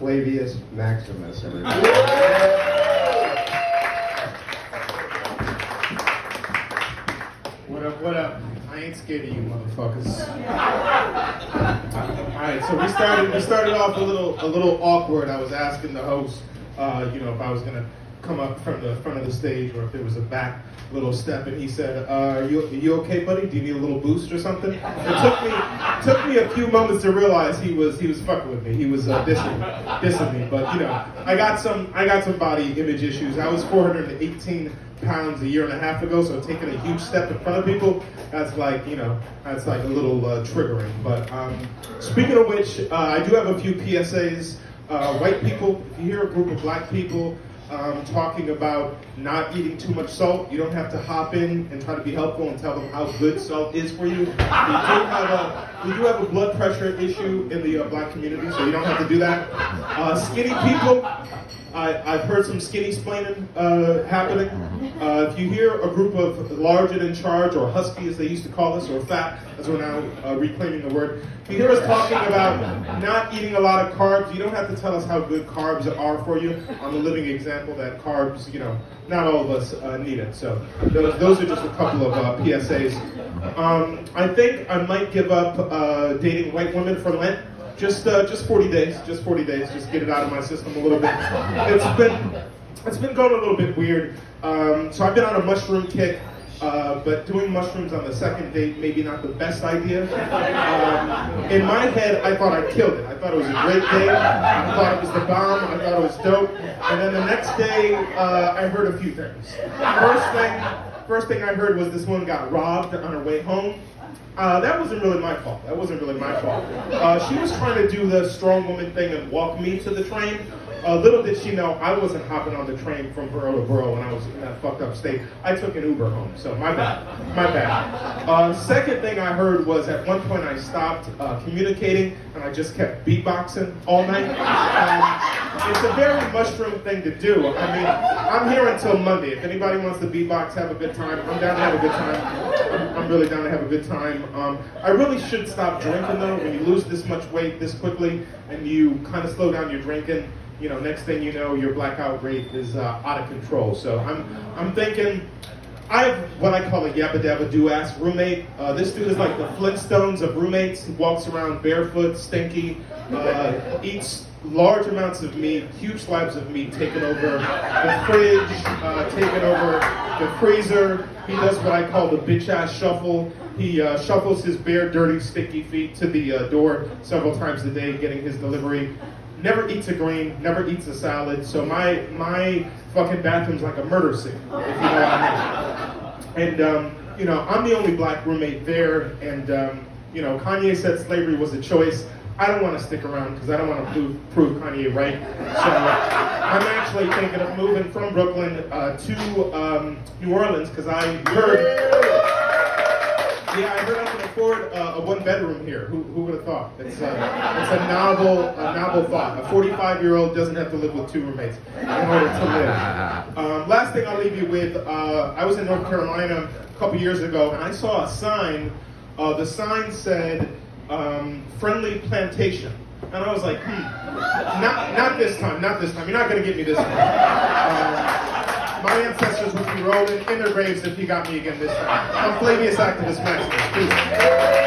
Flavius Maximus, everybody. What up, what up? I ain't scared of you motherfuckers. Alright, so we started off a little awkward. I was asking the host, if I was gonna come up from the front of the stage or if there was a back little step, and he said, you okay, buddy? Do you need a little boost or something? It took me a few moments to realize he was fucking with me. He was dissing me. But I got some body image issues. I was 418 pounds a year and a half ago, so taking a huge step in front of people, that's like a little triggering. But speaking of which, I do have a few PSAs. White people, if you hear a group of black people talking about not eating too much salt, you don't have to hop in and try to be helpful and tell them how good salt is for you. We do have a blood pressure issue in the black community, so you don't have to do that. Skinny people, I've heard some skinny splaining happening. If you hear a group of larger than charge, or husky as they used to call us, or fat as we're now reclaiming the word, if you hear us talking about not eating a lot of carbs, you don't have to tell us how good carbs are for you. I'm a living example that carbs, not all of us need it. So those are just a couple of PSAs. I think I might give up dating white women for Lent. Just 40 days, just get it out of my system a little bit. It's been going a little bit weird. So I've been on a mushroom kick, but doing mushrooms on the second date, maybe not the best idea. In my head, I thought I killed it. I thought it was a great day. I thought it was the bomb. I thought it was dope. And then the next day, I heard a few things. First thing I heard was this woman got robbed on her way home. That wasn't really my fault. She was trying to do the strong woman thing and walk me to the train. Little did she know I wasn't hopping on the train from borough to borough when I was in that fucked up state. I took an Uber home, so my bad. Second thing I heard was at one point I stopped communicating and I just kept beatboxing all night. It's a very mushroom thing to do. I mean, I'm here until Monday. If anybody wants to beatbox, have a good time. I'm down to have a good time. I'm really down to have a good time. I really should stop drinking though. When you lose this much weight this quickly and you kind of slow down your drinking, next thing you know, your blackout rate is out of control. So I'm thinking, I have what I call a yabba dabba do-ass roommate. This dude is like the Flintstones of roommates. He walks around barefoot, stinky, eats large amounts of meat, huge slabs of meat, taking over the fridge, taking over the freezer. He does what I call the bitch-ass shuffle. He shuffles his bare, dirty, stinky feet to the door several times a day, getting his delivery. Never eats a grain, never eats a salad. So my fucking bathroom's like a murder scene, if you know what I mean. And I'm the only black roommate there. And Kanye said slavery was a choice. I don't want to stick around because I don't want to prove Kanye right. So I'm actually thinking of moving from Brooklyn to New Orleans because I heard I can afford a one-bedroom here. Who would have thought? It's a novel thought. A 45-year-old doesn't have to live with two roommates in order to live. Last thing I'll leave you with, I was in North Carolina a couple years ago, and I saw a sign. The sign said, friendly plantation. And I was like, not this time. You're not going to get me this time. My ancestors would be rolling in their graves if he got me again this time. I'm Flavius Activist Maximus. Peace.